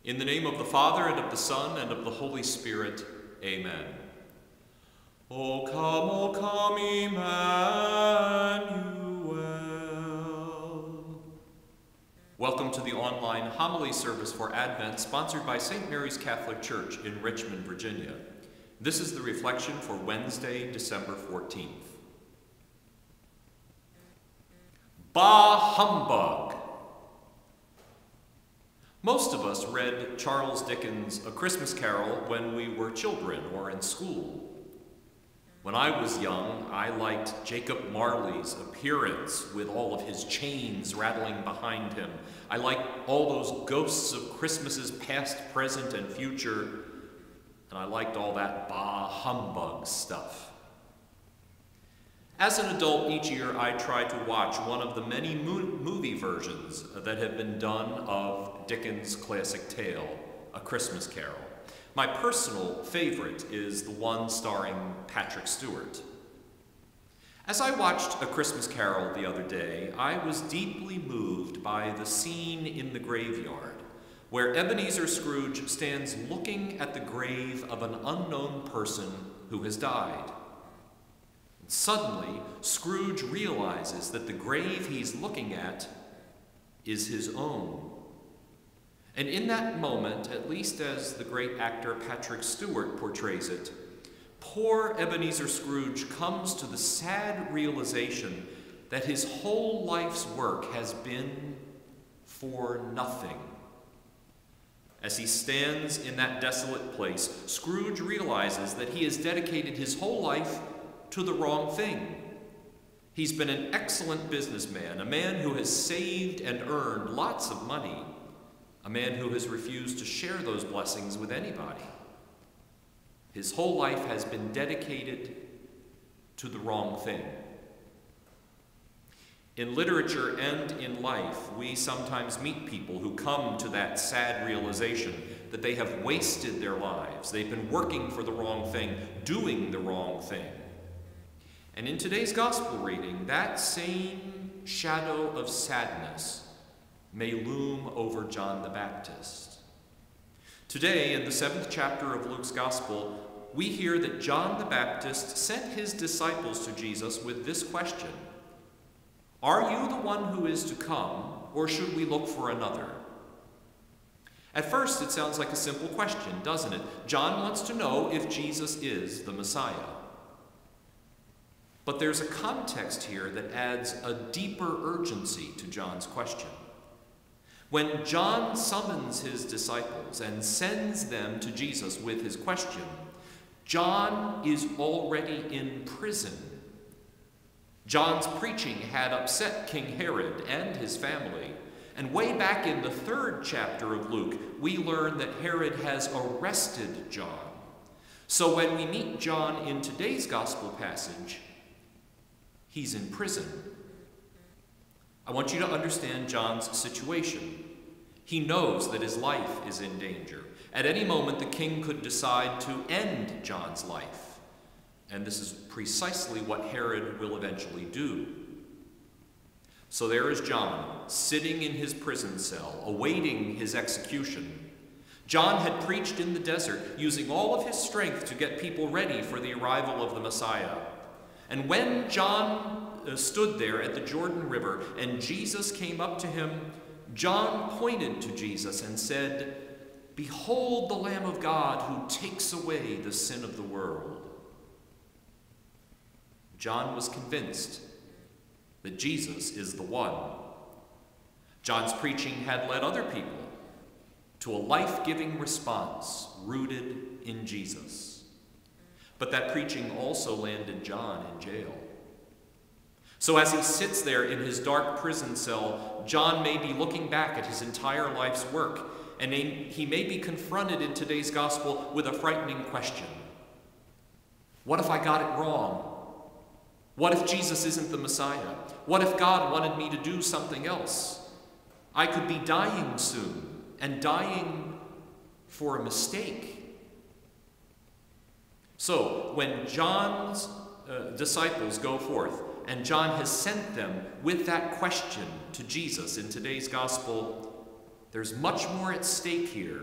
In the name of the Father, and of the Son, and of the Holy Spirit, amen. O come, Emmanuel. Welcome to the online homily service for Advent, sponsored by St. Mary's Catholic Church in Richmond, Virginia. This is the reflection for Wednesday, December 14th. Bah humbug! Most of us read Charles Dickens' A Christmas Carol when we were children or in school. When I was young, I liked Jacob Marley's appearance with all of his chains rattling behind him. I liked all those ghosts of Christmases past, present, and future, and I liked all that bah humbug stuff. As an adult, each year I try to watch one of the many movie versions that have been done of Dickens' classic tale, A Christmas Carol. My personal favorite is the one starring Patrick Stewart. As I watched A Christmas Carol the other day, I was deeply moved by the scene in the graveyard, where Ebenezer Scrooge stands looking at the grave of an unknown person who has died. Suddenly, Scrooge realizes that the grave he's looking at is his own. And in that moment, at least as the great actor Patrick Stewart portrays it, poor Ebenezer Scrooge comes to the sad realization that his whole life's work has been for nothing. As he stands in that desolate place, Scrooge realizes that he has dedicated his whole life to the wrong thing. He's been an excellent businessman, a man who has saved and earned lots of money, a man who has refused to share those blessings with anybody. His whole life has been dedicated to the wrong thing. In literature and in life, we sometimes meet people who come to that sad realization that they have wasted their lives. They've been working for the wrong thing, doing the wrong thing. And in today's gospel reading, that same shadow of sadness may loom over John the Baptist. Today, in the 7th chapter of Luke's gospel, we hear that John the Baptist sent his disciples to Jesus with this question: "Are you the one who is to come, or should we look for another?" At first, it sounds like a simple question, doesn't it? John wants to know if Jesus is the Messiah. But there's a context here that adds a deeper urgency to John's question. When John summons his disciples and sends them to Jesus with his question, John is already in prison. John's preaching had upset King Herod and his family, and way back in the 3rd chapter of Luke, we learn that Herod has arrested John. So when we meet John in today's gospel passage, he's in prison. I want you to understand John's situation. He knows that his life is in danger. At any moment, the king could decide to end John's life. And this is precisely what Herod will eventually do. So there is John, sitting in his prison cell, awaiting his execution. John had preached in the desert, using all of his strength to get people ready for the arrival of the Messiah. And when John stood there at the Jordan River and Jesus came up to him, John pointed to Jesus and said, "Behold the Lamb of God who takes away the sin of the world." John was convinced that Jesus is the one. John's preaching had led other people to a life-giving response rooted in Jesus. But that preaching also landed John in jail. So as he sits there in his dark prison cell, John may be looking back at his entire life's work, and he may be confronted in today's gospel with a frightening question. What if I got it wrong? What if Jesus isn't the Messiah? What if God wanted me to do something else? I could be dying soon, and dying for a mistake. So, when John's disciples go forth, and John has sent them with that question to Jesus in today's gospel, there's much more at stake here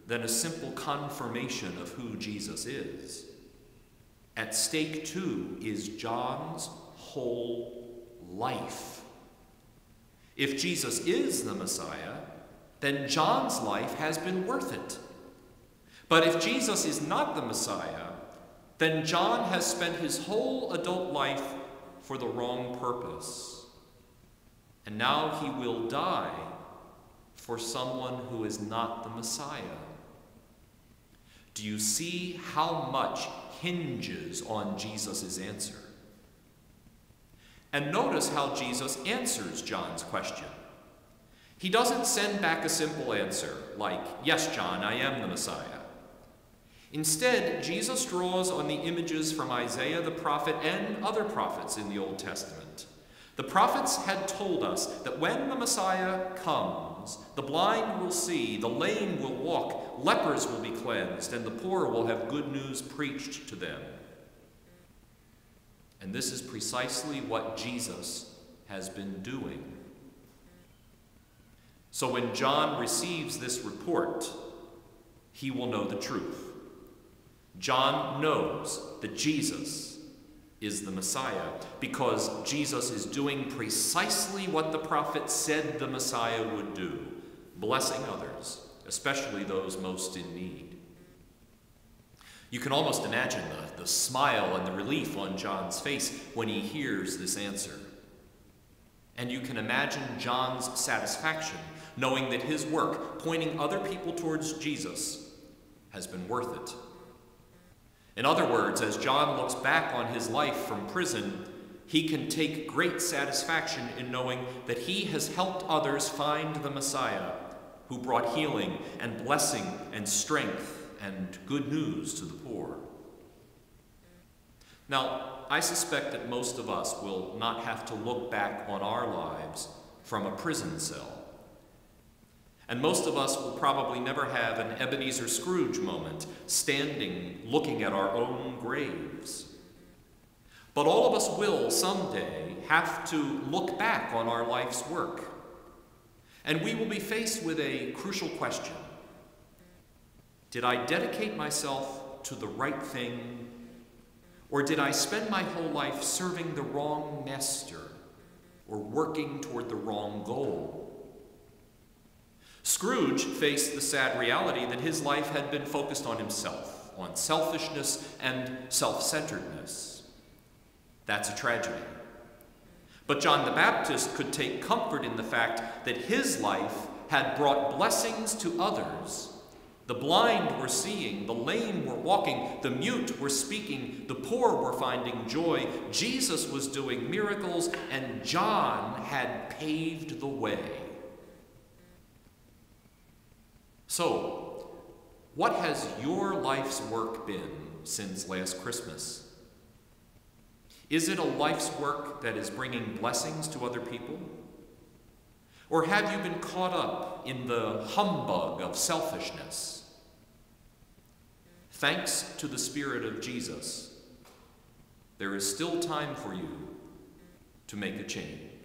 than a simple confirmation of who Jesus is. At stake, too, is John's whole life. If Jesus is the Messiah, then John's life has been worth it. But if Jesus is not the Messiah, then John has spent his whole adult life for the wrong purpose. And now he will die for someone who is not the Messiah. Do you see how much hinges on Jesus' answer? And notice how Jesus answers John's question. He doesn't send back a simple answer like, "Yes, John, I am the Messiah." Instead, Jesus draws on the images from Isaiah the prophet and other prophets in the Old Testament. The prophets had told us that when the Messiah comes, the blind will see, the lame will walk, lepers will be cleansed, and the poor will have good news preached to them. And this is precisely what Jesus has been doing. So when John receives this report, he will know the truth. John knows that Jesus is the Messiah because Jesus is doing precisely what the prophet said the Messiah would do, blessing others, especially those most in need. You can almost imagine the smile and the relief on John's face when he hears this answer. And you can imagine John's satisfaction knowing that his work, pointing other people towards Jesus, has been worth it. In other words, as John looks back on his life from prison, he can take great satisfaction in knowing that he has helped others find the Messiah, who brought healing and blessing and strength and good news to the poor. Now, I suspect that most of us will not have to look back on our lives from a prison cell. And most of us will probably never have an Ebenezer Scrooge moment, standing looking at our own graves. But all of us will someday have to look back on our life's work. And we will be faced with a crucial question. Did I dedicate myself to the right thing, or did I spend my whole life serving the wrong master or working toward the wrong goal? Scrooge faced the sad reality that his life had been focused on himself, on selfishness and self-centeredness. That's a tragedy. But John the Baptist could take comfort in the fact that his life had brought blessings to others. The blind were seeing, the lame were walking, the mute were speaking, the poor were finding joy. Jesus was doing miracles, and John had paved the way. So, what has your life's work been since last Christmas? Is it a life's work that is bringing blessings to other people? Or have you been caught up in the humbug of selfishness? Thanks to the Spirit of Jesus, there is still time for you to make a change.